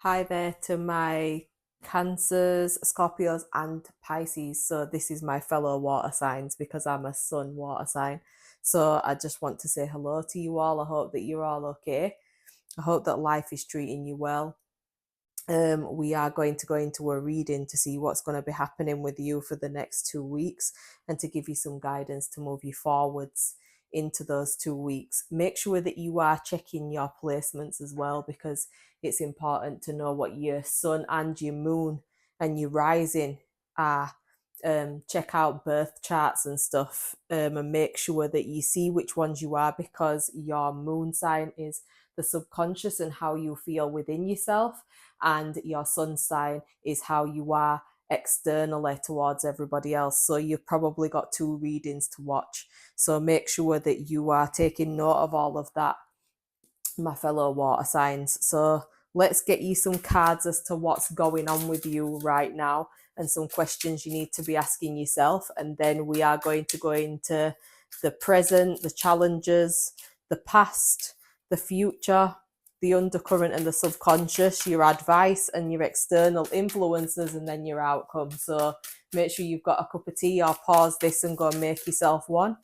Hi there to my Cancers, Scorpios, and Pisces. So, this is my fellow water signs because I'm a sun water sign. So, I just want to say hello to you all. I hope that you're all okay. I hope that life is treating you well. We are going to go into a reading to see what's going to be happening with you for the next 2 weeks and to give you some guidance to move you forwards into those 2 weeks. Make sure that you are checking your placements as well, because it's important to know what your sun and your moon and your rising are. Check out birth charts and stuff, and make sure that you see which ones you are, because your moon sign is the subconscious and how you feel within yourself, and your sun sign is how you are externally towards everybody else. So you've probably got two readings to watch. So make sure that you are taking note of all of that, my fellow water signs. So let's get you some cards as to what's going on with you right now and some questions you need to be asking yourself. And then we are going to go into the present, the challenges, the past, the future, the undercurrent and the subconscious, your advice and your external influences, and then your outcome. So make sure you've got a cup of tea or pause this and go and make yourself one,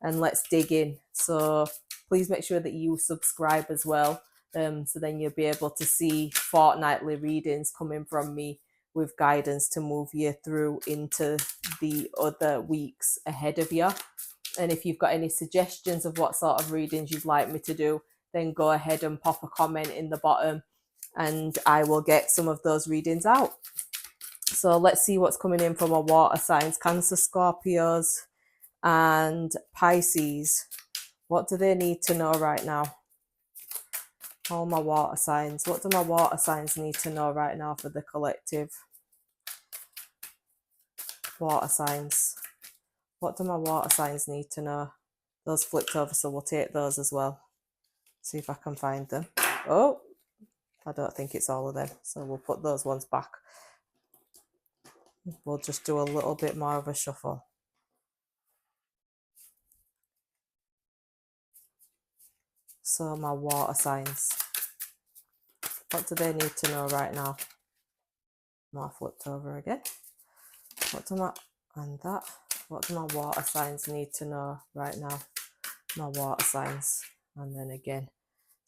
and let's dig in. So please make sure that you subscribe as well, so then you'll be able to see fortnightly readings coming from me with guidance to move you through into the other weeks ahead of you. And if you've got any suggestions of what sort of readings you'd like me to do, then go ahead and pop a comment in the bottom and I will get some of those readings out. So let's see what's coming in from our water signs: Cancer, Scorpios, and Pisces. What do they need to know right now? All my water signs. What do my water signs need to know right now for the collective? Water signs. What do my water signs need to know? Those flipped over, so we'll take those as well. See if I can find them. Oh, I don't think it's all of them, so we'll put those ones back. We'll just do a little bit more of a shuffle. So my water signs. What do they need to know right now? More flipped over again. What do my and that? What do my water signs need to know right now? My water signs, and then again.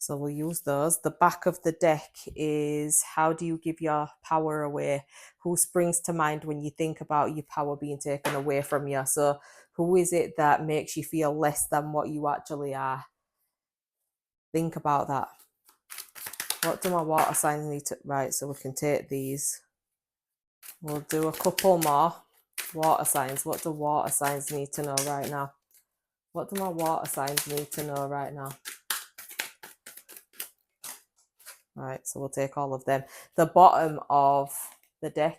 So we'll use those. The back of the deck is, how do you give your power away? Who springs to mind when you think about your power being taken away from you? So who is it that makes you feel less than what you actually are? Think about that. What do my water signs need to... Right, so we can take these. We'll do a couple more. Water signs. What do water signs need to know right now? What do my water signs need to know right now? All right, so we'll take all of them. The bottom of the deck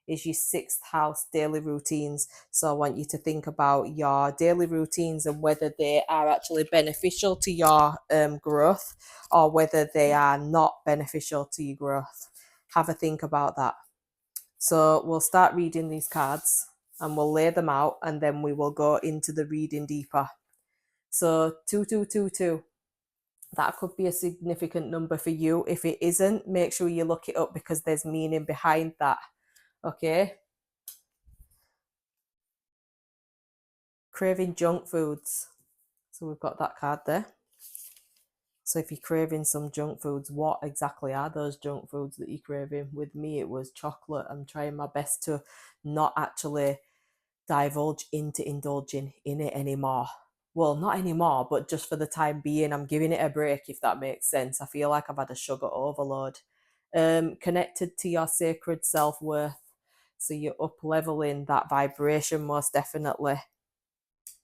is your 6th house daily routines. So I want you to think about your daily routines and whether they are actually beneficial to your growth, or whether they are not beneficial to your growth. Have a think about that. So we'll start reading these cards and we'll lay them out, and then we will go into the reading deeper. So 2222. That could be a significant number for you. If it isn't, make sure you look it up, because there's meaning behind that. Okay? Craving junk foods. So we've got that card there. So if you're craving some junk foods, what exactly are those junk foods that you're craving? With me, it was chocolate. I'm trying my best to not actually divulge into indulging in it anymore. Well, not anymore, but just for the time being, I'm giving it a break, if that makes sense. I feel like I've had a sugar overload. Connected to your sacred self-worth. So you're up leveling that vibration, most definitely.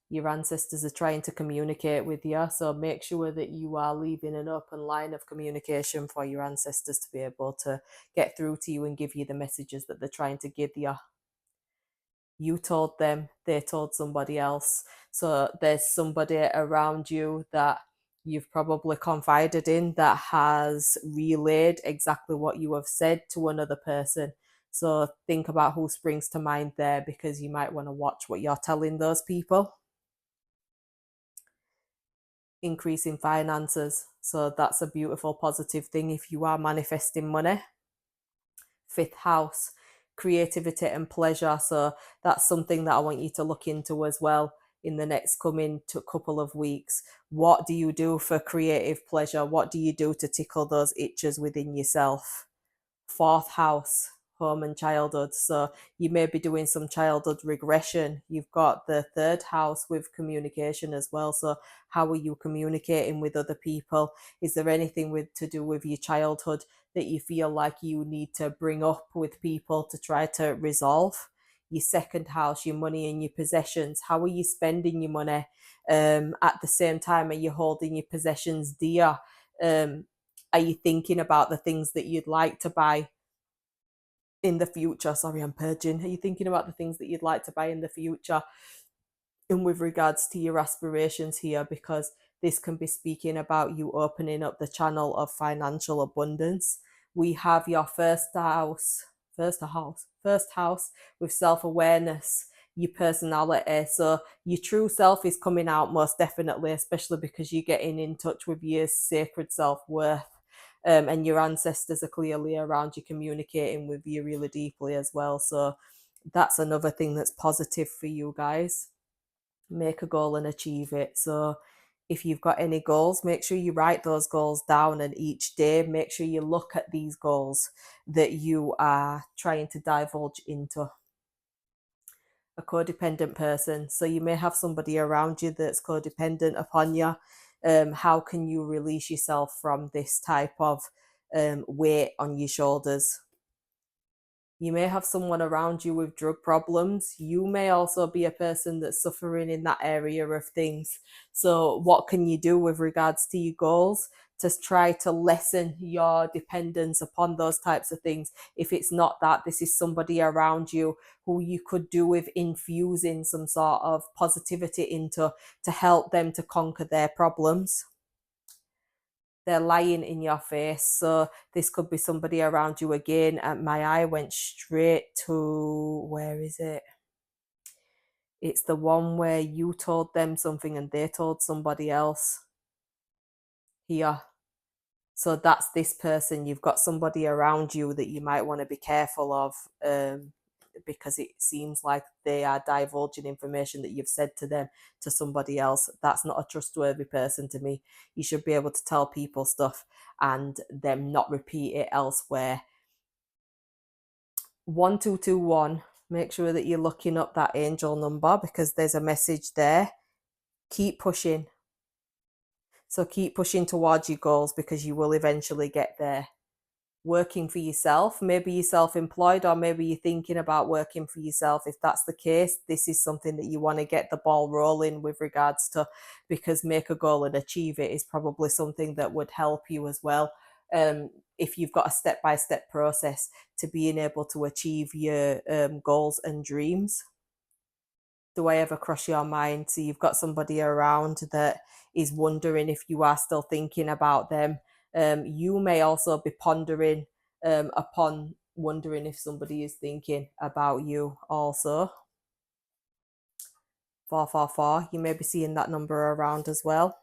Your ancestors are trying to communicate with you, so make sure that you are leaving an open line of communication for your ancestors to be able to get through to you and give you the messages that they're trying to give you. You told them, they told somebody else. So there's somebody around you that you've probably confided in that has relayed exactly what you have said to another person. So think about who springs to mind there, because you might want to watch what you're telling those people. Increasing finances. So that's a beautiful, positive thing if you are manifesting money. Fifth house, creativity and pleasure. So that's something that I want you to look into as well in the next coming couple of weeks. What do you do for creative pleasure? What do you do to tickle those itches within yourself? Fourth house, home and childhood. So you may be doing some childhood regression. You've got the third house with communication as well. So how are you communicating with other people? Is there anything with to do with your childhood that you feel like you need to bring up with people to try to resolve? Your second house, your money and your possessions. How are you spending your money? At the same time, are you holding your possessions dear? Um, are you thinking about the things that you'd like to buy in the future? Sorry, I'm purging. Are you thinking about the things that you'd like to buy in the future? And with regards to your aspirations here, because this can be speaking about you opening up the channel of financial abundance. We have your first house with self-awareness, your personality. So your true self is coming out most definitely, especially because you're getting in touch with your sacred self-worth. And your ancestors are clearly around you, communicating with you really deeply as well. So that's another thing that's positive for you guys. Make a goal and achieve it. So if you've got any goals, make sure you write those goals down, and each day make sure you look at these goals that you are trying to divulge into. A codependent person. So you may have somebody around you that's codependent upon you. How can you release yourself from this type of weight on your shoulders? You may have someone around you with drug problems. You may also be a person that's suffering in that area of things. So, what can you do with regards to your goals to try to lessen your dependence upon those types of things? If it's not that, this is somebody around you who you could do with infusing some sort of positivity into to help them to conquer their problems. They're lying in your face. So this could be somebody around you again. And my eye went straight to, where is it? It's the one where you told them something and they told somebody else here. So that's this person. You've got somebody around you that you might want to be careful of, because it seems like they are divulging information that you've said to them to somebody else. That's not a trustworthy person to me. You should be able to tell people stuff and them not repeat it elsewhere. 1221. Make sure that you're looking up that angel number because there's a message there. Keep pushing. So keep pushing towards your goals because you will eventually get there. Working for yourself, maybe you're self-employed or maybe you're thinking about working for yourself. If that's the case, this is something that you want to get the ball rolling with regards to, because make a goal and achieve it is probably something that would help you as well. If you've got a step-by-step process to being able to achieve your goals and dreams. Do I ever cross your mind? So you've got somebody around that is wondering if you are still thinking about them. You may also be pondering upon wondering if somebody is thinking about you also. 444, you may be seeing that number around as well.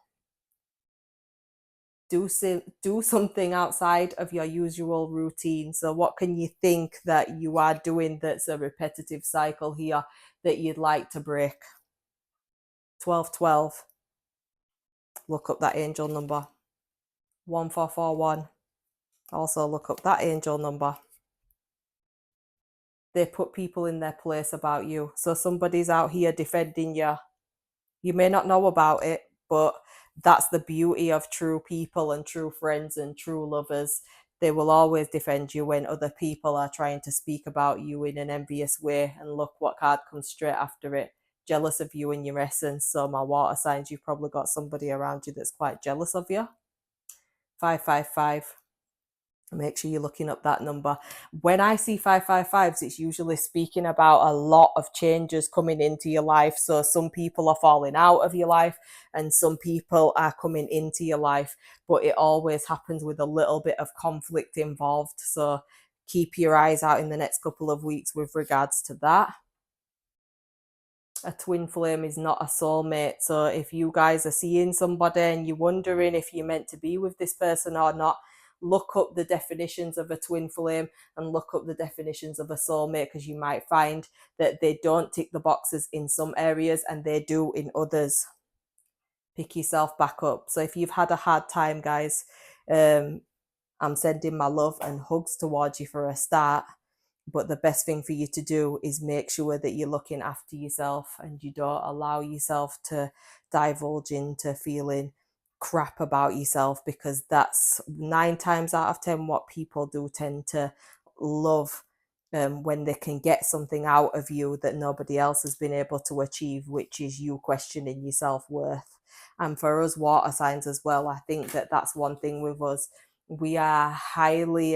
Do something outside of your usual routine. So what can you think that you are doing that's a repetitive cycle here that you'd like to break? 1212. Look up that angel number. 1441. Also look up that angel number. They put people in their place about you. So somebody's out here defending you. You may not know about it, but that's the beauty of true people and true friends and true lovers. They will always defend you when other people are trying to speak about you in an envious way. And look what card comes straight after it. Jealous of you and your essence. So my water signs, you've probably got somebody around you that's quite jealous of you. 555. Make sure you're looking up that number. When I see 555s, it's usually speaking about a lot of changes coming into your life. So some people are falling out of your life and some people are coming into your life, but it always happens with a little bit of conflict involved. So keep your eyes out in the next couple of weeks with regards to that. A twin flame is not a soulmate. So if you guys are seeing somebody and you're wondering if you're meant to be with this person or not, look up the definitions of a twin flame and look up the definitions of a soulmate, because you might find that they don't tick the boxes in some areas and they do in others. Pick yourself back up. So if you've had a hard time, guys, I'm sending my love and hugs towards you for a start. But the best thing for you to do is make sure that you're looking after yourself and you don't allow yourself to divulge into feeling crap about yourself, because that's 9 times out of 10 what people do tend to love, when they can get something out of you that nobody else has been able to achieve, which is you questioning your self-worth. And for us water signs as well, I think that that's one thing with us. We are highly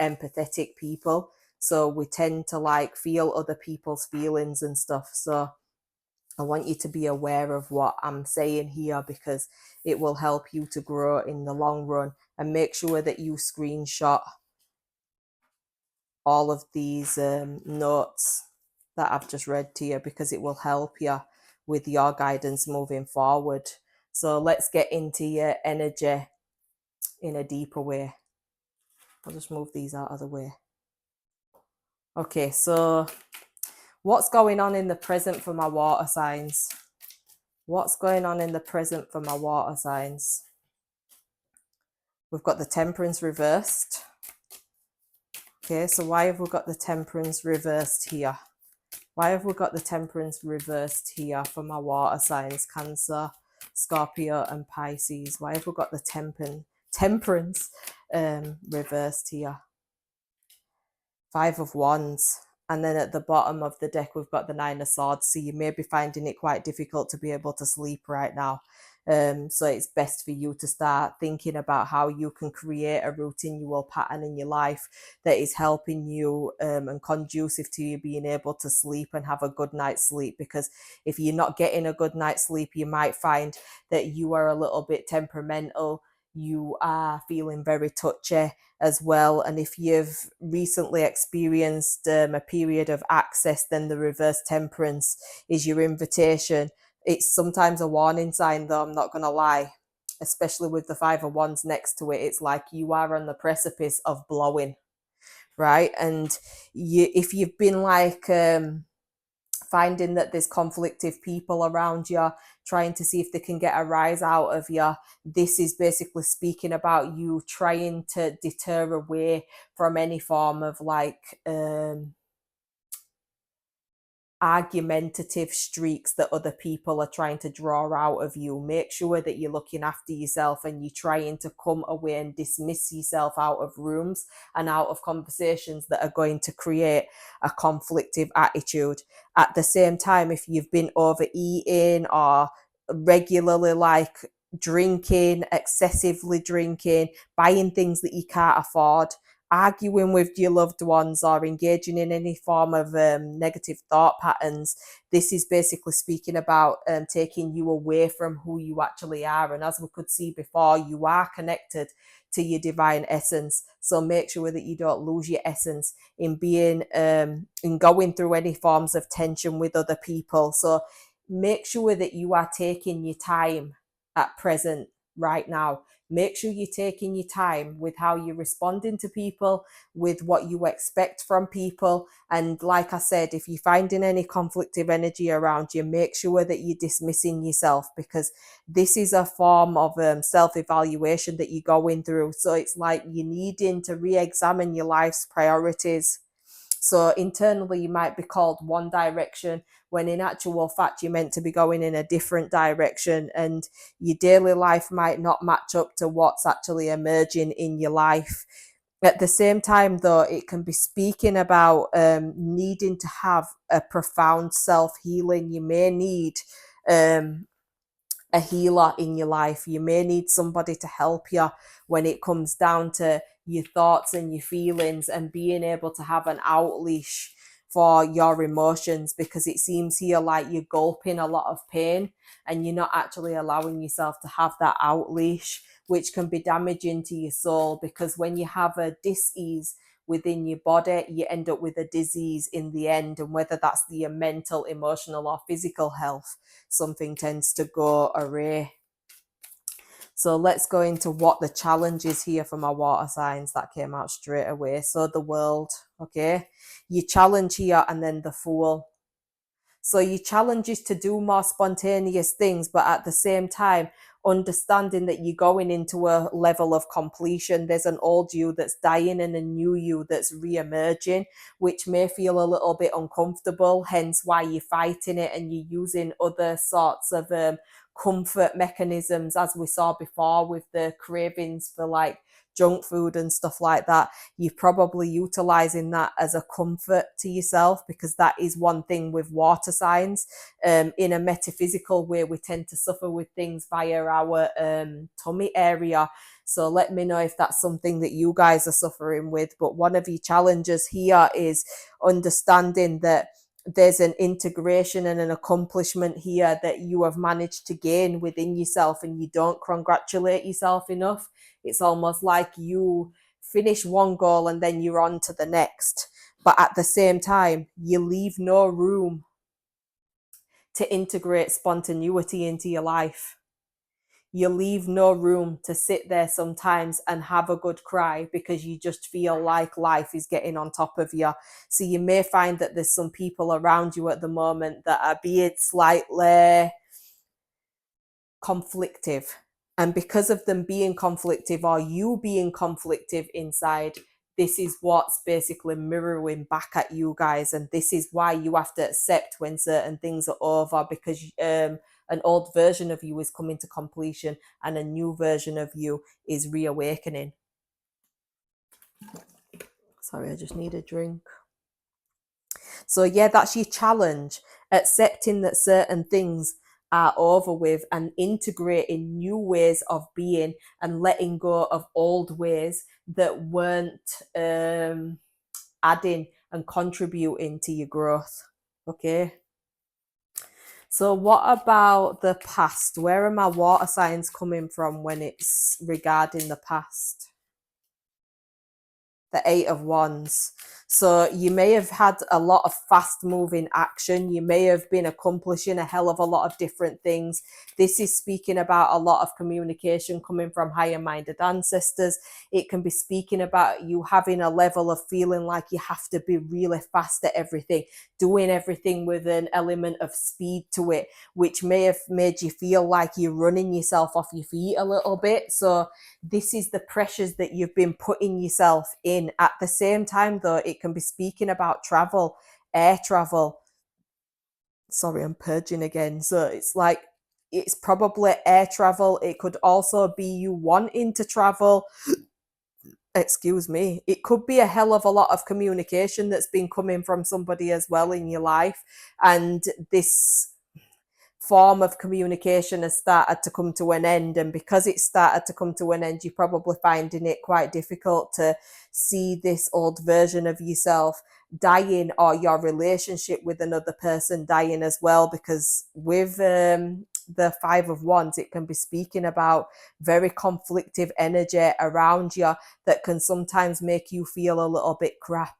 empathetic people, so we tend to like feel other people's feelings and stuff. So I want you to be aware of what I'm saying here, because it will help you to grow in the long run. And make sure that you screenshot all of these notes that I've just read to you, because it will help you with your guidance moving forward. So let's get into your energy in a deeper way. I'll just move these out of the way. Okay, so what's going on in the present for my water signs? What's going on in the present for my water signs? We've got the Temperance reversed. Okay, so why have we got the Temperance reversed here? Why have we got the Temperance reversed here for my water signs? Cancer, Scorpio and Pisces. Why have we got the Temperance reversed here? 5 of Wands. And then at the bottom of the deck, we've got the 9 of Swords. So you may be finding it quite difficult to be able to sleep right now. So it's best for you to start thinking about how you can create a routinal pattern in your life that is helping you and conducive to you being able to sleep and have a good night's sleep. Because if you're not getting a good night's sleep, you might find that you are a little bit temperamental. You are feeling very touchy as well. And if you've recently experienced a period of access, then the reverse Temperance is your invitation. It's sometimes a warning sign, though, I'm not going to lie, especially with the 5 of Wands next to it. It's like you are on the precipice of blowing, right? And if you've been like finding that there's conflictive people around you, trying to see if they can get a rise out of you, this is basically speaking about you trying to deter away from any form of like argumentative streaks that other people are trying to draw out of you. Make sure that you're looking after yourself and you're trying to come away and dismiss yourself out of rooms and out of conversations that are going to create a conflictive attitude. At the same time, if you've been overeating or regularly like drinking, excessively drinking, buying things that you can't afford, arguing with your loved ones, or engaging in any form of negative thought patterns, this is basically speaking about taking you away from who you actually are. And as we could see before, you are connected to your divine essence. So make sure that you don't lose your essence in being in going through any forms of tension with other people. So make sure that you are taking your time at present right now. Make sure you're taking your time with how you're responding to people, with what you expect from people. And like I said, if you're finding any conflictive energy around you, make sure that you're dismissing yourself, because this is a form of self-evaluation that you're going through. So it's like you're needing to re-examine your life's priorities. So internally, you might be called one direction, when in actual fact, you're meant to be going in a different direction. And your daily life might not match up to what's actually emerging in your life. At the same time, though, it can be speaking about needing to have a profound self-healing. You may need a healer in your life. You may need somebody to help you when it comes down to your thoughts and your feelings and being able to have an outleash for your emotions, because it seems here like you're gulping a lot of pain and you're not actually allowing yourself to have that outleash, which can be damaging to your soul. Because when you have a dis-ease within your body, you end up with a disease in the end. And whether that's your mental, emotional or physical health, something tends to go awry. So let's go into what the challenge is here for my water signs. That came out straight away. So the world, okay? Your challenge here, and then the Fool. So your challenge is to do more spontaneous things, but at the same time, understanding that you're going into a level of completion. There's an old you that's dying and a new you that's re-emerging, which may feel a little bit uncomfortable, hence why you're fighting it and you're using other sorts of comfort mechanisms, as we saw before with the cravings for like junk food and stuff like that. You're probably utilizing that as a comfort to yourself, because that is one thing with water signs. In a metaphysical way, we tend to suffer with things via our tummy area. So let me know if that's something that you guys are suffering with. But one of your challenges here is understanding that there's an integration and an accomplishment here that you have managed to gain within yourself, and you don't congratulate yourself enough. It's almost like you finish one goal and then you're on to the next. But at the same time, you leave no room to integrate spontaneity into your life. You leave no room to sit there sometimes and have a good cry because you just feel like life is getting on top of you. So you may find that there's some people around you at the moment that are being slightly conflictive. And because of them being conflictive, or you being conflictive inside, this is what's basically mirroring back at you guys. And this is why you have to accept when certain things are over, because an old version of you is coming to completion and a new version of you is reawakening. Sorry, I just need a drink. So yeah, that's your challenge. Accepting that certain things are over with and integrating new ways of being and letting go of old ways that weren't adding and contributing to your growth. Okay. So what about the past? Where are my water signs coming from when it's regarding the past? The Eight of Wands. So you may have had a lot of fast moving action. You may have been accomplishing a hell of a lot of different things. This is speaking about a lot of communication coming from higher minded ancestors. It can be speaking about you having a level of feeling like you have to be really fast at everything, doing everything with an element of speed to it, which may have made you feel like you're running yourself off your feet a little bit. So this is the pressures that you've been putting yourself in. At the same time, though, it can be speaking about travel, air travel. Sorry, I'm purging again. So it's like, it's probably air travel. It could also be you wanting to travel. Excuse me. It could be a hell of a lot of communication that's been coming from somebody as well in your life. And this form of communication has started to come to an end, and because it started to come to an end, you're probably finding it quite difficult to see this old version of yourself dying, or your relationship with another person dying as well, because with the Five of Wands, it can be speaking about very conflictive energy around you that can sometimes make you feel a little bit crap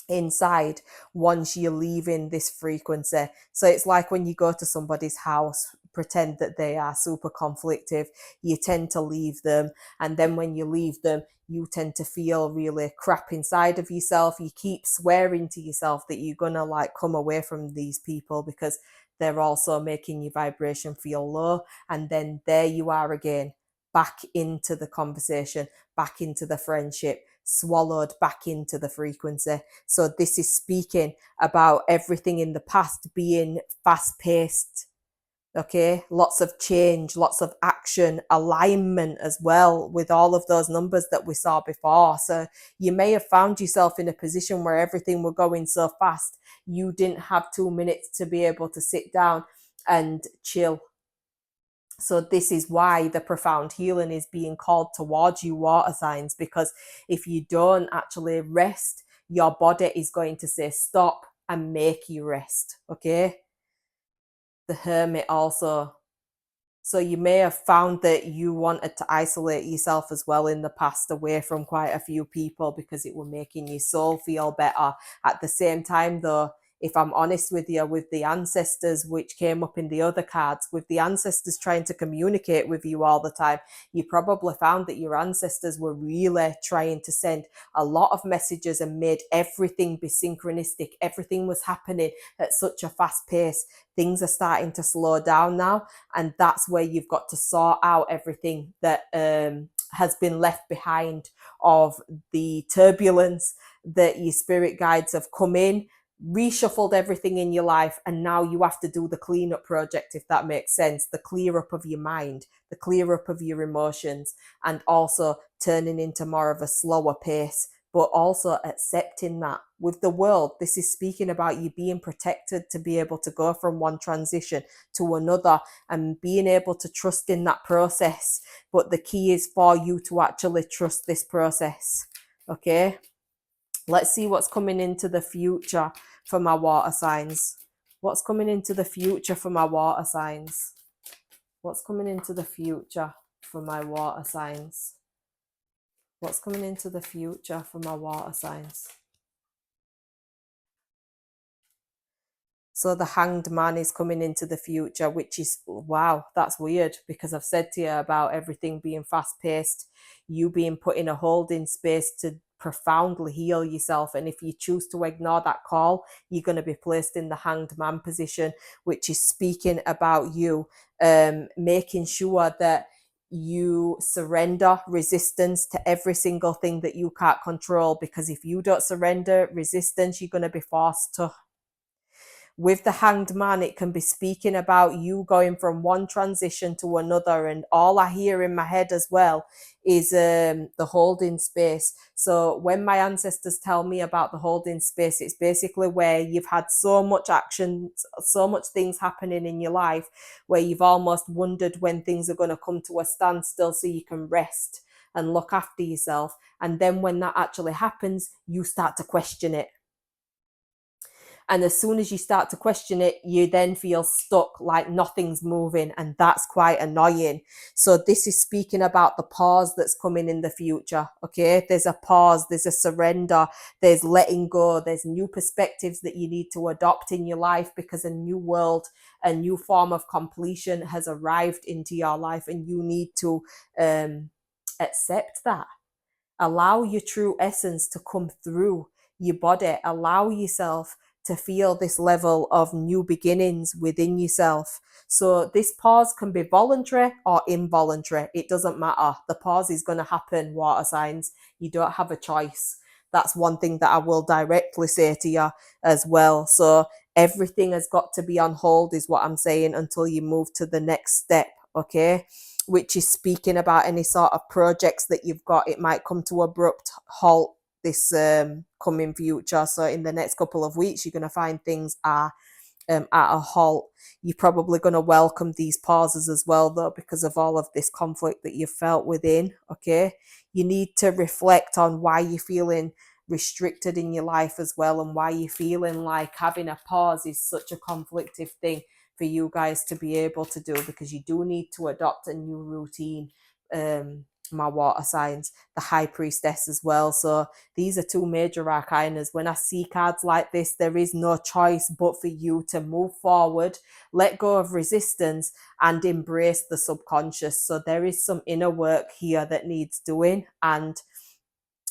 inside once you're leaving this frequency. So it's like when you go to somebody's house, pretend that they are super conflictive, you tend to leave them, and then when you leave them, you tend to feel really crap inside of yourself. You keep swearing to yourself that you're gonna like come away from these people because they're also making your vibration feel low, and then there you are again, back into the conversation, back into the friendship, swallowed back into the frequency. So this is speaking about everything in the past being fast paced. Okay, lots of change, lots of action, alignment as well with all of those numbers that we saw before. So you may have found yourself in a position where everything were going so fast, you didn't have 2 minutes to be able to sit down and chill. So this is why the profound healing is being called towards you, water signs, because if you don't actually rest, your body is going to say stop and make you rest. Okay. The Hermit also. So you may have found that you wanted to isolate yourself as well in the past, away from quite a few people, because it were making your soul feel better. At the same time, though, If I'm honest with you, with the ancestors, which came up in the other cards, with the ancestors trying to communicate with you all the time, you probably found that your ancestors were really trying to send a lot of messages and made everything be synchronistic. Everything was happening at such a fast pace. Things are starting to slow down now, and that's where you've got to sort out everything that has been left behind of the turbulence that your spirit guides have come in, reshuffled everything in your life, and now you have to do the cleanup project, if that makes sense. The clear up of your mind, the clear up of your emotions, and also turning into more of a slower pace, but also accepting that with the world. This is speaking about you being protected to be able to go from one transition to another and being able to trust in that process. But the key is for you to actually trust this process. Okay, let's see what's coming into the future for my water signs. What's coming into the future for my water signs? What's coming into the future for my water signs? What's coming into the future for my water signs? So the Hanged Man is coming into the future, which is, wow, that's weird, because I've said to you about everything being fast paced, you being put in a holding space to profoundly heal yourself. And if you choose to ignore that call, you're going to be placed in the Hanged Man position, which is speaking about you making sure that you surrender resistance to every single thing that you can't control. Because if you don't surrender resistance, you're going to be forced to. With the Hanged Man, it can be speaking about you going from one transition to another. And all I hear in my head as well is the holding space. So when my ancestors tell me about the holding space, it's basically where you've had so much action, so much things happening in your life, where you've almost wondered when things are going to come to a standstill so you can rest and look after yourself. And then when that actually happens, you start to question it. And as soon as you start to question it, you then feel stuck, like nothing's moving. And that's quite annoying. So this is speaking about the pause that's coming in the future. Okay. There's a pause, there's a surrender, there's letting go, there's new perspectives that you need to adopt in your life, because a new world, a new form of completion has arrived into your life, and you need to accept that. Allow your true essence to come through your body. Allow yourself to feel this level of new beginnings within yourself. So this pause can be voluntary or involuntary. It doesn't matter. The pause is going to happen, water signs. You don't have a choice. That's one thing that I will directly say to you as well. So everything has got to be on hold, is what I'm saying, until you move to the next step. Okay, which is speaking about any sort of projects that you've got. It might come to abrupt halt this coming future. So in the next couple of weeks, you're going to find things are at a halt. You're probably going to welcome these pauses as well, though, because of all of this conflict that you've felt within. Okay, you need to reflect on why you're feeling restricted in your life as well, and why you're feeling like having a pause is such a conflictive thing for you guys to be able to do, because you do need to adopt a new routine. My water signs, the High Priestess as well. So these are two major arcanas. When I see cards like this, there is no choice but for you to move forward, let go of resistance, and embrace the subconscious. So there is some inner work here that needs doing, and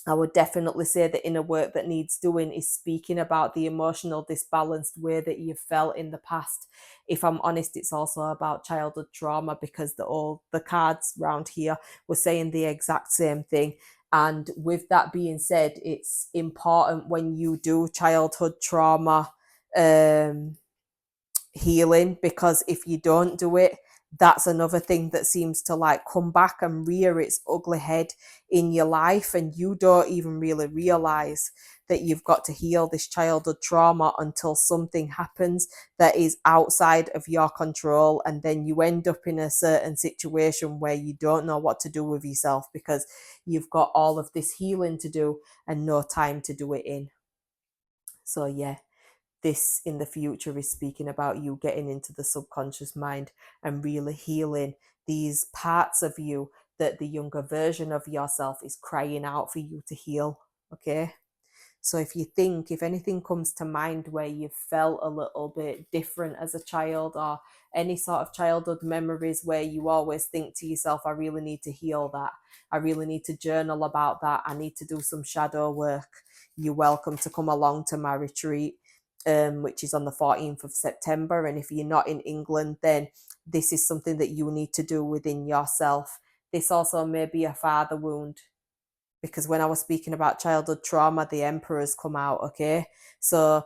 I would definitely say the inner work that needs doing is speaking about the emotional disbalanced way that you've felt in the past. If I'm honest, it's also about childhood trauma, because the cards around here were saying the exact same thing. And with that being said, it's important when you do childhood trauma healing, because if you don't do it, that's another thing that seems to like come back and rear its ugly head in your life, and you don't even really realize that you've got to heal this childhood trauma until something happens that is outside of your control, and then you end up in a certain situation where you don't know what to do with yourself, because you've got all of this healing to do and no time to do it in. So yeah, this in the future is speaking about you getting into the subconscious mind and really healing these parts of you that the younger version of yourself is crying out for you to heal. Okay, So if anything comes to mind where you felt a little bit different as a child, or any sort of childhood memories where you always think to yourself, I really need to heal that. I really need to journal about that. I need to do some shadow work. You're welcome to come along to my retreat, which is on the 14th of September. And if you're not in England, then this is something that you need to do within yourself. This also may be a father wound, because when I was speaking about childhood trauma, the emperor's come out, okay? So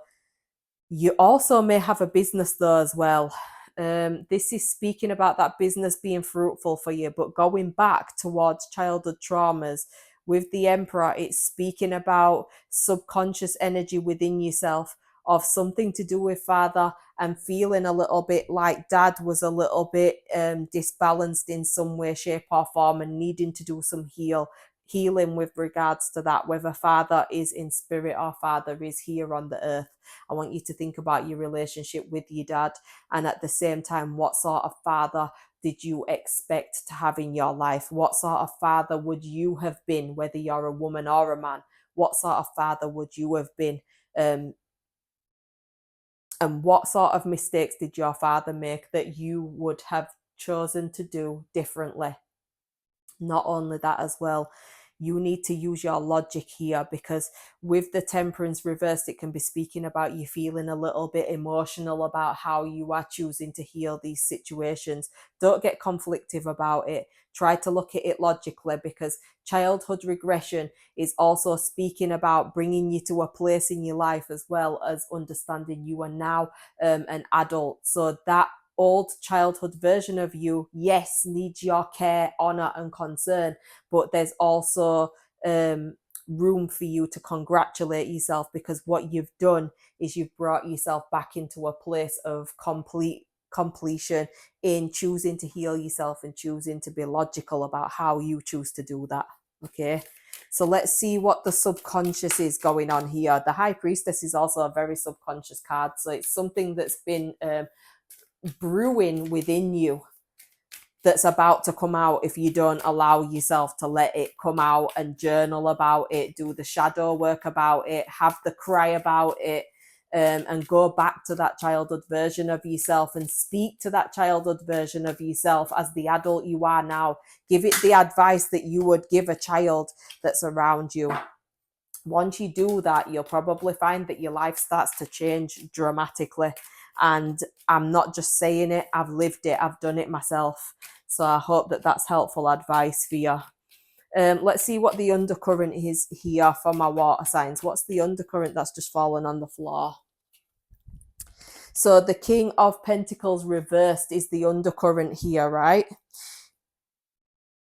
you also may have a business though as well. This is speaking about that business being fruitful for you, but going back towards childhood traumas with the emperor, it's speaking about subconscious energy within yourself of something to do with father, and feeling a little bit like dad was a little bit disbalanced in some way, shape, or form, and needing to do some healing with regards to that, whether father is in spirit or father is here on the earth. I want you to think about your relationship with your dad, and at the same time, what sort of father did you expect to have in your life? What sort of father would you have been, whether you're a woman or a man? What sort of father would you have been? And what sort of mistakes did your father make that you would have chosen to do differently? Not only that as well, you need to use your logic here, because with the temperance reversed, it can be speaking about you feeling a little bit emotional about how you are choosing to heal these situations. Don't get conflictive about it. Try to look at it logically, because childhood regression is also speaking about bringing you to a place in your life, as well as understanding you are now an adult. So that old childhood version of you, yes, needs your care, honor, and concern, but there's also room for you to congratulate yourself, because what you've done is you've brought yourself back into a place of completion in choosing to heal yourself and choosing to be logical about how you choose to do that. Okay, so let's see what the subconscious is going on here. The High Priestess is also a very subconscious card, so it's something that's been brewing within you, that's about to come out if you don't allow yourself to let it come out and journal about it, do the shadow work about it, have the cry about it, and go back to that childhood version of yourself and speak to that childhood version of yourself as the adult you are now. Give it the advice that you would give a child that's around you. Once you do that, you'll probably find that your life starts to change dramatically. And I'm not just saying it, I've lived it, I've done it myself. So I hope that that's helpful advice for you. Let's see what the undercurrent is here for my water signs. What's the undercurrent that's just fallen on the floor? So the King of Pentacles reversed is the undercurrent here, right?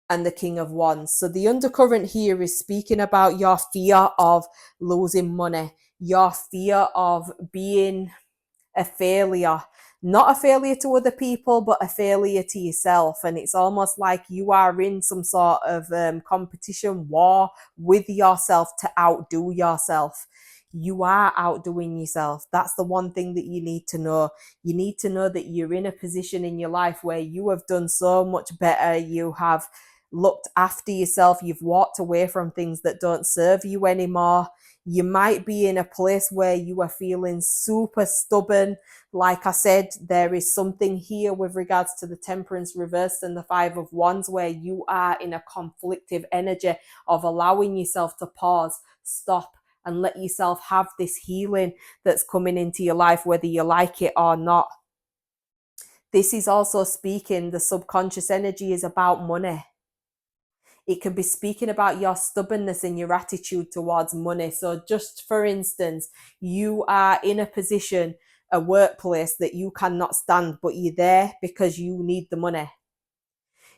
And the King of Wands. So the undercurrent here is speaking about your fear of losing money, your fear of being a failure, not a failure to other people, but a failure to yourself. And it's almost like you are in some sort of competition, war with yourself to outdo yourself. You are outdoing yourself. That's the one thing that you need to know. You need to know that you're in a position in your life where you have done so much better. You have looked after yourself. You've walked away from things that don't serve you anymore. You might be in a place where you are feeling super stubborn. Like I said, there is something here with regards to the Temperance reversed and the Five of Wands where you are in a conflictive energy of allowing yourself to pause, stop, and let yourself have this healing that's coming into your life, whether you like it or not. This is also speaking, the subconscious energy is about money. It can be speaking about your stubbornness and your attitude towards money. So just for instance, you are in a position, a workplace that you cannot stand, but you're there because you need the money.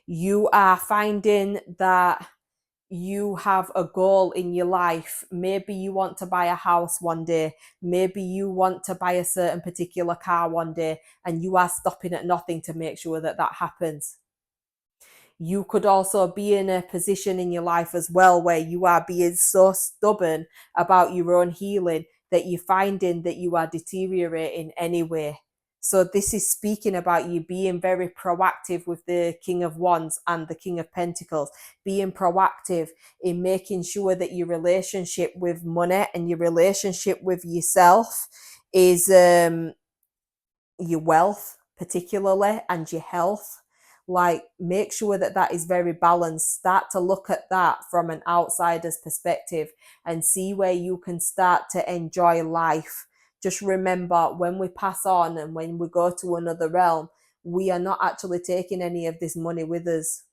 You are finding that you have a goal in your life. Maybe you want to buy a house one day. Maybe you want to buy a certain particular car one day, and you are stopping at nothing to make sure that that happens. You could also be in a position in your life as well where you are being so stubborn about your own healing that you're finding that you are deteriorating anyway. So this is speaking about you being very proactive with the King of Wands and the King of Pentacles, being proactive in making sure that your relationship with money and your relationship with yourself is your wealth particularly, and your health. Like, make sure that that is very balanced. Start to look at that from an outsider's perspective and see where you can start to enjoy life. Just remember, when we pass on and when we go to another realm, we are not actually taking any of this money with us.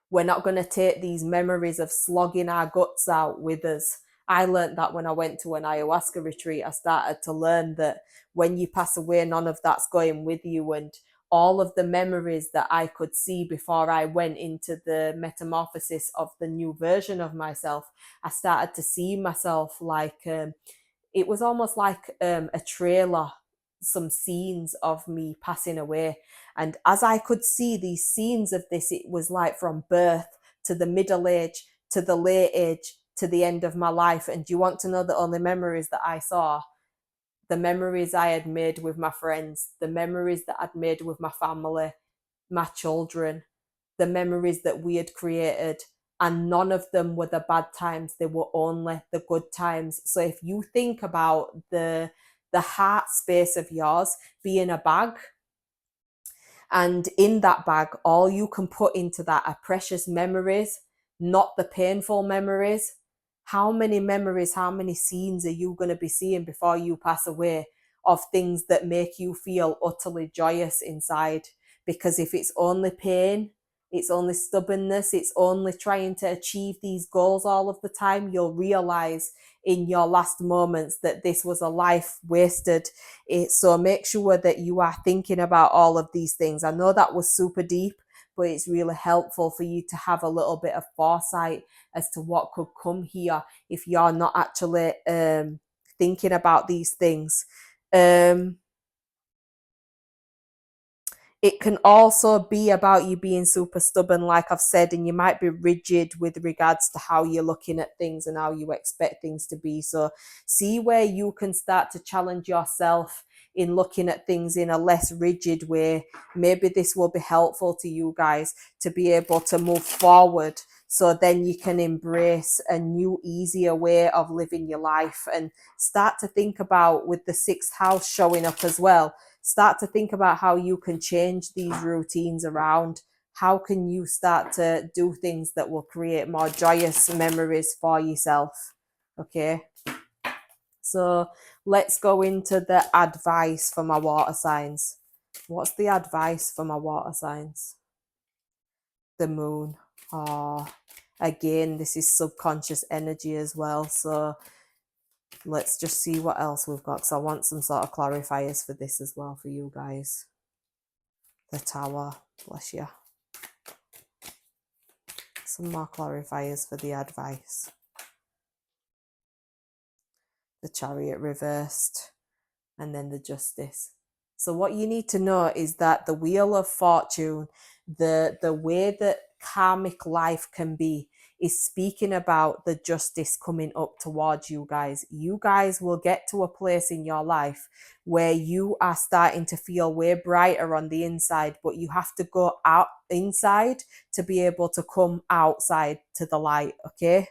We're not going to take these memories of slogging our guts out with us. I learned that when I went to an ayahuasca retreat. I started to learn that when you pass away, none of that's going with you. And all of the memories that I could see before I went into the metamorphosis of the new version of myself, I started to see myself like it was almost like a trailer, some scenes of me passing away. And as I could see these scenes of this, it was like from birth to the middle age to the late age to the end of my life. And do you want to know the only memories that I saw? The memories I had made with my friends, the memories that I'd made with my family, my children, the memories that we had created. And none of them were the bad times, they were only the good times. So if you think about the heart space of yours being a bag, and in that bag, all you can put into that are precious memories, not the painful memories. How many memories, how many scenes are you going to be seeing before you pass away of things that make you feel utterly joyous inside? Because if it's only pain, it's only stubbornness, it's only trying to achieve these goals all of the time, you'll realize in your last moments that this was a life wasted. So make sure that you are thinking about all of these things. I know that was super deep, but it's really helpful for you to have a little bit of foresight as to what could come here if you're not actually thinking about these things. It can also be about you being super stubborn, like I've said, and you might be rigid with regards to how you're looking at things and how you expect things to be. So see where you can start to challenge yourself in looking at things in a less rigid way. Maybe this will be helpful to you guys to be able to move forward, so then you can embrace a new, easier way of living your life, and start to think about, with the sixth house showing up as well, start to think about how you can change these routines around. How can you start to do things that will create more joyous memories for yourself? Okay, so let's go into the advice for my water signs. What's the advice for my water signs? The moon. Oh, again, this is subconscious energy as well. So let's just see what else we've got, because I want some sort of clarifiers for this as well for you guys. The Tower, bless you. Some more clarifiers for the advice. The Chariot reversed, and then the Justice. So what you need to know is that the Wheel of Fortune, the way that karmic life can be, is speaking about the justice coming up towards you guys. You guys will get to a place in your life where you are starting to feel way brighter on the inside, but you have to go out inside to be able to come outside to the light, okay?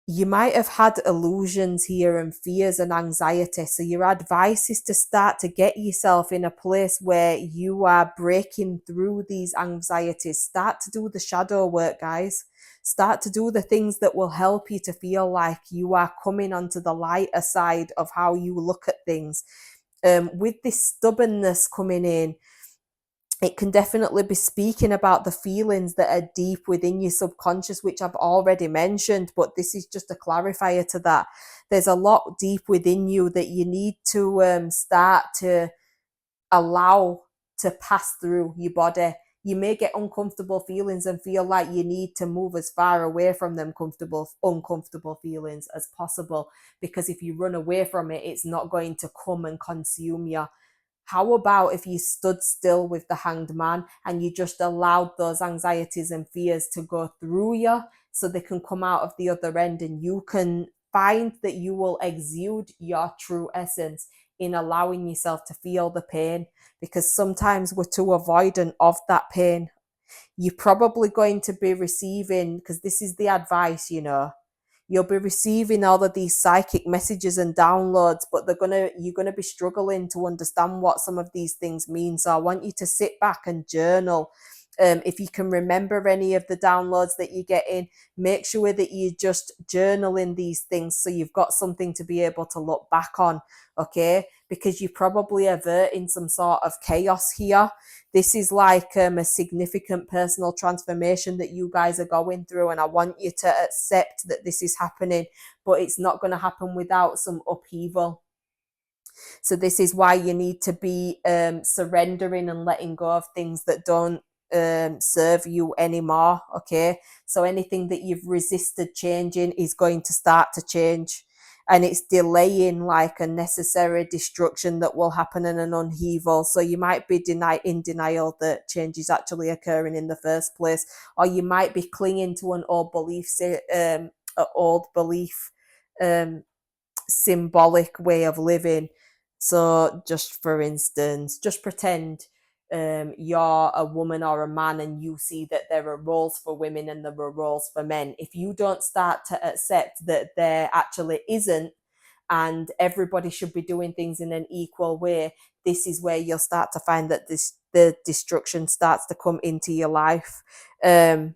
You might have had illusions here and fears and anxiety. So your advice is to start to get yourself in a place where you are breaking through these anxieties. Start to do the shadow work, guys. Start to do the things that will help you to feel like you are coming onto the lighter side of how you look at things. With this stubbornness coming in, it can definitely be speaking about the feelings that are deep within your subconscious, which I've already mentioned, but this is just a clarifier to that. There's a lot deep within you that you need to start to allow to pass through your body. You may get uncomfortable feelings and feel like you need to move as far away from them uncomfortable feelings as possible, because if you run away from it, it's not going to come and consume you. How about if you stood still with the Hanged Man and you just allowed those anxieties and fears to go through you so they can come out of the other end, and you can find that you will exude your true essence in allowing yourself to feel the pain, because sometimes we're too avoidant of that pain. You're probably going to be receiving, because this is the advice, you'll be receiving all of these psychic messages and downloads, but you're gonna be struggling to understand what some of these things mean. So I want you to sit back and journal. If you can remember any of the downloads that you're getting, make sure that you just journaling these things so you've got something to be able to look back on, okay? Because you're probably averting some sort of chaos here. This is like a significant personal transformation that you guys are going through, and I want you to accept that this is happening, but it's not going to happen without some upheaval. So this is why you need to be surrendering and letting go of things that don't serve you anymore, okay? So anything that you've resisted changing is going to start to change, and it's delaying like a necessary destruction that will happen in an upheaval. So you might be in denial that change is actually occurring in the first place, or you might be clinging to an old belief, symbolic way of living. So just for instance, just pretend you're a woman or a man and you see that there are roles for women and there are roles for men. If you don't start to accept that there actually isn't, and everybody should be doing things in an equal way, this is where you'll start to find that the destruction starts to come into your life. So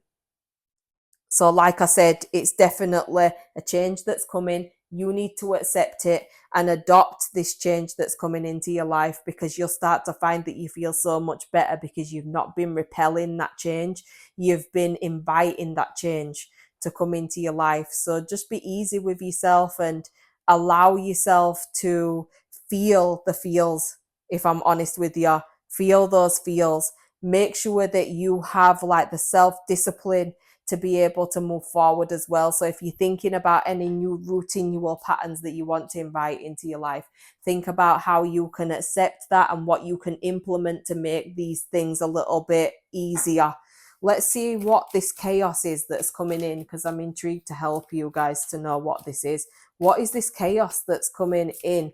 like I said, it's definitely a change that's coming. You need to accept it and adopt this change that's coming into your life, because you'll start to find that you feel so much better because you've not been repelling that change. You've been inviting that change to come into your life. So just be easy with yourself and allow yourself to feel the feels. If I'm honest with you, feel those feels. Make sure that you have like the self-discipline to be able to move forward as well. So if you're thinking about any new routineal patterns that you want to invite into your life, think about how you can accept that and what you can implement to make these things a little bit easier. Let's see what this chaos is that's coming in, because I'm intrigued to help you guys to know what this is. What is this chaos that's coming in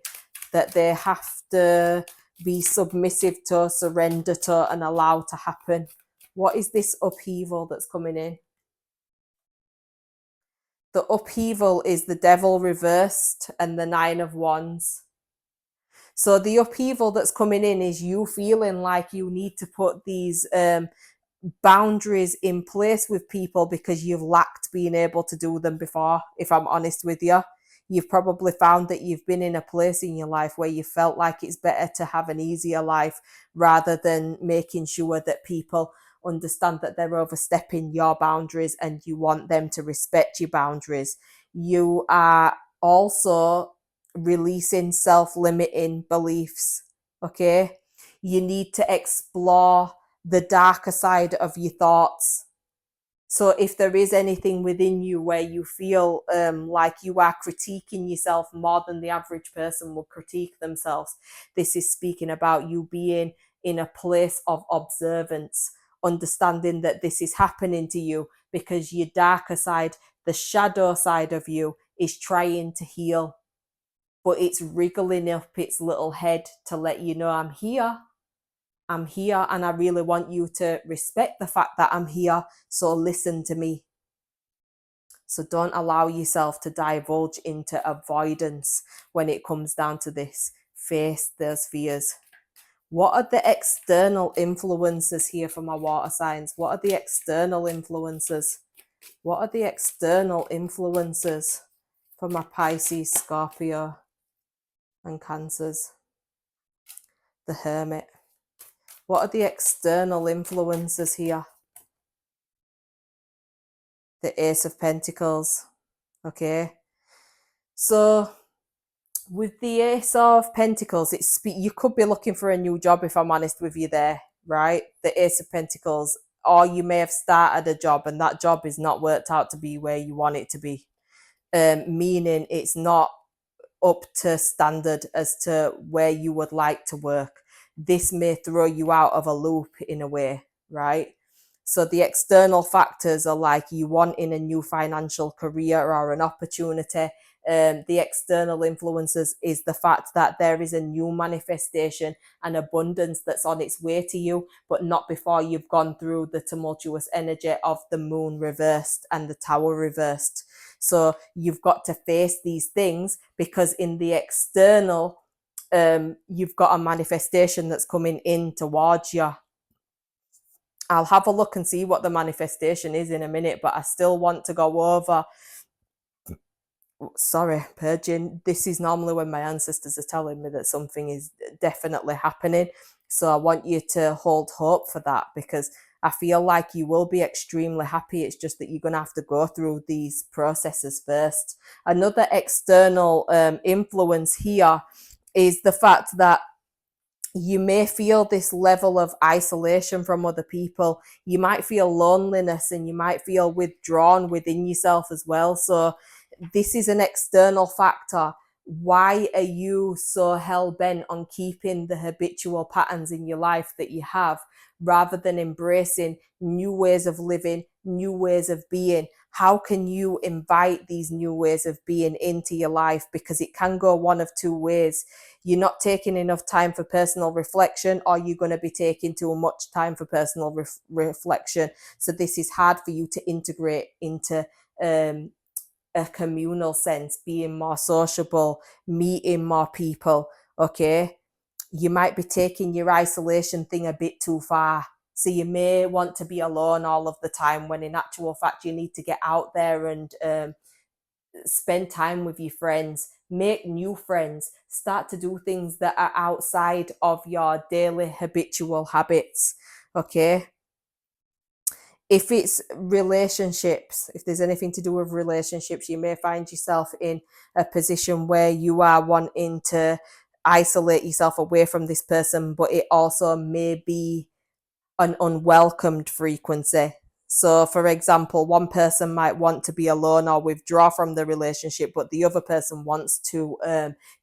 that they have to be submissive to, surrender to, and allow to happen? What is this upheaval that's coming in? The upheaval is the devil reversed and the 9 of wands. So the upheaval that's coming in is you feeling like you need to put these boundaries in place with people because you've lacked being able to do them before. If I'm honest with you, you've probably found that you've been in a place in your life where you felt like it's better to have an easier life rather than making sure that people understand that they're overstepping your boundaries and you want them to respect your boundaries. You are also releasing self-limiting beliefs, okay? You need to explore the darker side of your thoughts. So if there is anything within you where you feel like you are critiquing yourself more than the average person will critique themselves, this is speaking about you being in a place of observance, understanding that this is happening to you because your darker side, the shadow side of you, is trying to heal, but it's wriggling up its little head to let you know, I'm here, and I really want you to respect the fact that I'm here, so listen to me. So don't allow yourself to divulge into avoidance when it comes down to this. Face those fears. What are the external influences here for my water signs? What are the external influences? What are the external influences for my Pisces, Scorpio, and Cancers? The Hermit. What are the external influences here? The Ace of Pentacles. Okay. So with the Ace of Pentacles, you could be looking for a new job, if I'm honest with you there, right? The Ace of Pentacles. Or you may have started a job and that job is not worked out to be where you want it to be. Meaning it's not up to standard as to where you would like to work. This may throw you out of a loop in a way, right? So the external factors are like you wanting a new financial career or an opportunity. The external influences is the fact that there is a new manifestation and abundance that's on its way to you, but not before you've gone through the tumultuous energy of the moon reversed and the tower reversed. So you've got to face these things, because in the external, you've got a manifestation that's coming in towards you. I'll have a look and see what the manifestation is in a minute, but I still want to go over. Sorry, purging. This is normally when my ancestors are telling me that something is definitely happening. So I want you to hold hope for that, because I feel like you will be extremely happy. It's just that you're going to have to go through these processes first. Another external influence here is the fact that you may feel this level of isolation from other people. You might feel loneliness and you might feel withdrawn within yourself as well. So this is an external factor. Why are you so hell-bent on keeping the habitual patterns in your life that you have, rather than embracing new ways of living, new ways of being? How can you invite these new ways of being into your life? Because it can go one of two ways. You're not taking enough time for personal reflection, or you're going to be taking too much time for personal reflection. So this is hard for you to integrate into a communal sense, being more sociable, meeting more people. Okay, you might be taking your isolation thing a bit too far. So you may want to be alone all of the time, when in actual fact you need to get out there and spend time with your friends, make new friends, start to do things that are outside of your daily habitual habits. Okay, if it's relationships, if there's anything to do with relationships, you may find yourself in a position where you are wanting to isolate yourself away from this person, but it also may be an unwelcomed frequency. So, for example, one person might want to be alone or withdraw from the relationship, but the other person wants to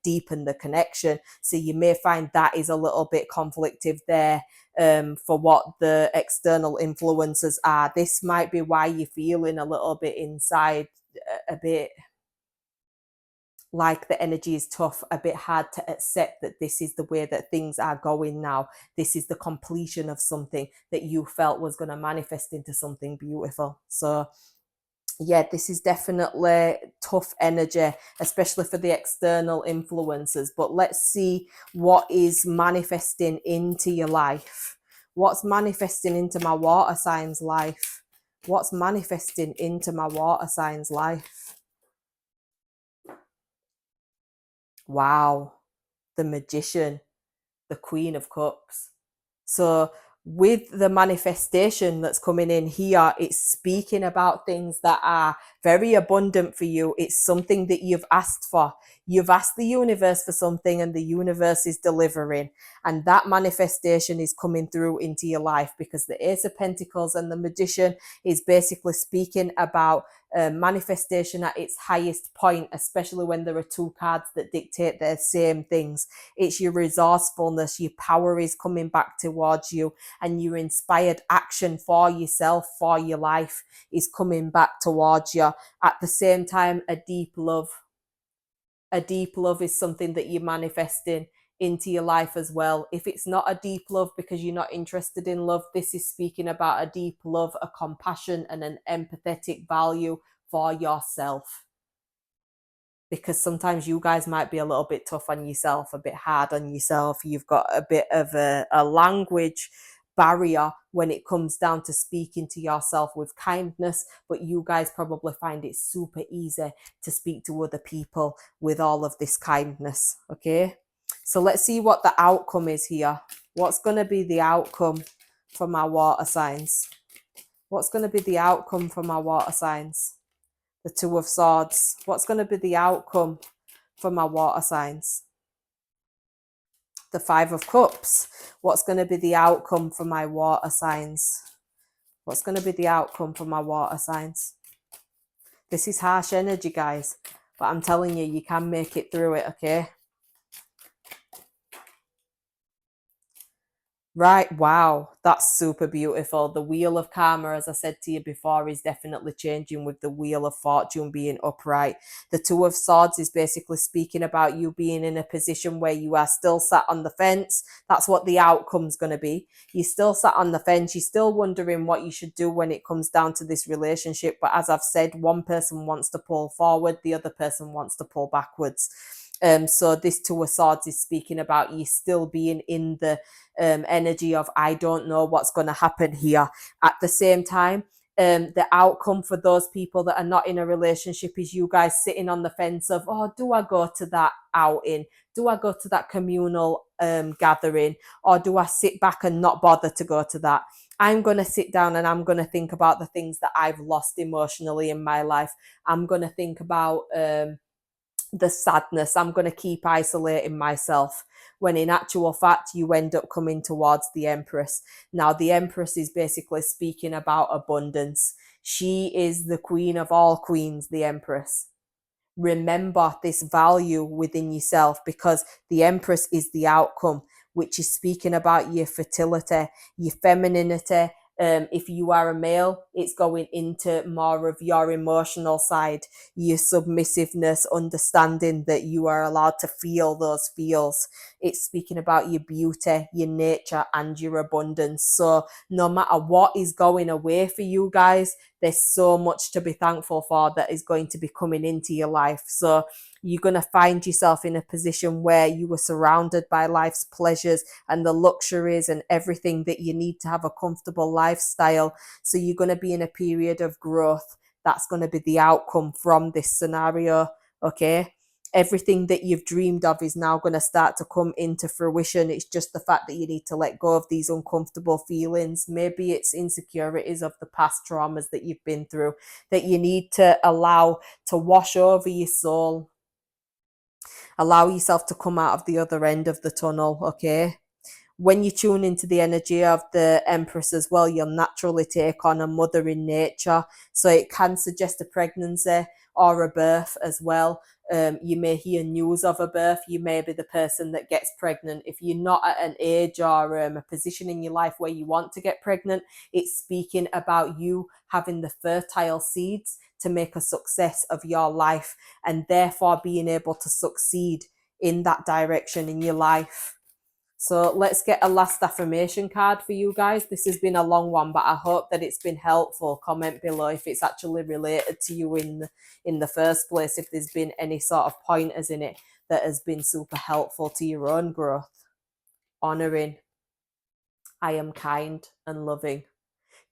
deepen the connection. So, you may find that is a little bit conflictive there for what the external influences are. This might be why you're feeling a little bit inside, a bit like the energy is tough, a bit hard to accept that this is the way that things are going now. This is the completion of something that you felt was going to manifest into something beautiful. So yeah, this is definitely tough energy, especially for the external influences. But let's see what is manifesting into your life. What's manifesting into my water sign's life? What's manifesting into my water sign's life? Wow, the Magician, the Queen of Cups. So with the manifestation that's coming in here, it's speaking about things that are very abundant for you. It's something that you've asked for. You've asked the universe for something and the universe is delivering. And that manifestation is coming through into your life, because the Ace of Pentacles and the Magician is basically speaking about manifestation at its highest point, especially when there are two cards that dictate the same things. It's your resourcefulness, your power is coming back towards you, and your inspired action for yourself, for your life, is coming back towards you. At the same time, a deep love is something that you're manifesting into your life as well. If it's not a deep love because you're not interested in love, this is speaking about a deep love, a compassion, and an empathetic value for yourself. Because sometimes you guys might be a little bit tough on yourself, a bit hard on yourself. You've got a bit of a language barrier when it comes down to speaking to yourself with kindness, but you guys probably find it super easy to speak to other people with all of this kindness. Okay, so let's see what the outcome is here. What's going to be the outcome for my water signs? What's going to be the outcome for my water signs? The Two of Swords. What's going to be the outcome for my water signs? The Five of Cups. What's going to be the outcome for my water signs? What's going to be the outcome for my water signs? This is harsh energy, guys, but I'm telling you, you can make it through it, okay? Right, wow, that's super beautiful. The wheel of karma, as I said to you before, is definitely changing with the wheel of fortune being upright. The two of swords is basically speaking about you being in a position where you are still sat on the fence. That's what the outcome's going to be. You're still sat on the fence. You're still wondering what you should do when it comes down to this relationship. But as I've said, one person wants to pull forward, the other person wants to pull backwards. So this two of swords is speaking about you still being in the energy of I don't know what's going to happen here. At the same time, the outcome for those people that are not in a relationship is you guys sitting on the fence of, oh, do I go to that outing? Do I go to that communal gathering? Or do I sit back and not bother to go to that? I'm going to sit down and I'm going to think about the things that I've lost emotionally in my life. I'm going to think about the sadness. I'm going to keep isolating myself. When in actual fact, you end up coming towards the Empress. Now, the Empress is basically speaking about abundance. She is the queen of all queens, the Empress. Remember this value within yourself, because the Empress is the outcome, which is speaking about your fertility, your femininity. If you are a male, it's going into more of your emotional side, your submissiveness, understanding that you are allowed to feel those feels. It's speaking about your beauty, your nature, and your abundance. So no matter what is going away for you guys, there's so much to be thankful for that is going to be coming into your life. So you're going to find yourself in a position where you were surrounded by life's pleasures and the luxuries and everything that you need to have a comfortable lifestyle. So you're going to be in a period of growth. That's going to be the outcome from this scenario. Okay. Everything that you've dreamed of is now going to start to come into fruition. It's just the fact that you need to let go of these uncomfortable feelings. Maybe it's insecurities of the past traumas that you've been through that you need to allow to wash over your soul. Allow yourself to come out of the other end of the tunnel, okay? When you tune into the energy of the Empress as well, you'll naturally take on a mother in nature. So it can suggest a pregnancy or a birth as well. You may hear news of a birth. You may be the person that gets pregnant. If you're not at an age or a position in your life where you want to get pregnant, it's speaking about you having the fertile seeds to make a success of your life, and therefore being able to succeed in that direction in your life. So let's get a last affirmation card for you guys. This has been a long one, but I hope that it's been helpful. Comment below if it's actually related to you in the first place, if there's been any sort of pointers in it that has been super helpful to your own growth. Honoring. I am kind and loving.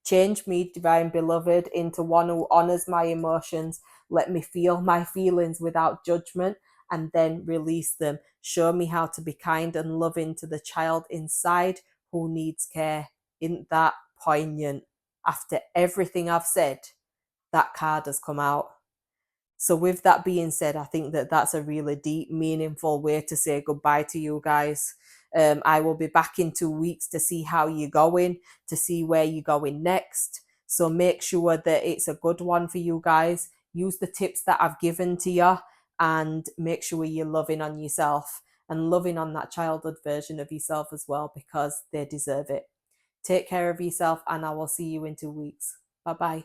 Change me, divine beloved, into one who honors my emotions. Let me feel my feelings without judgment and then release them. Show me how to be kind and loving to the child inside who needs care. Isn't that poignant? After everything I've said, that card has come out. So, with that being said, I think that that's a really deep, meaningful way to say goodbye to you guys. I will be back in 2 weeks to see how you're going, to see where you're going next. So, make sure that it's a good one for you guys. Use the tips that I've given to you and make sure you're loving on yourself and loving on that childhood version of yourself as well, because they deserve it. Take care of yourself, and I will see you in 2 weeks. Bye bye.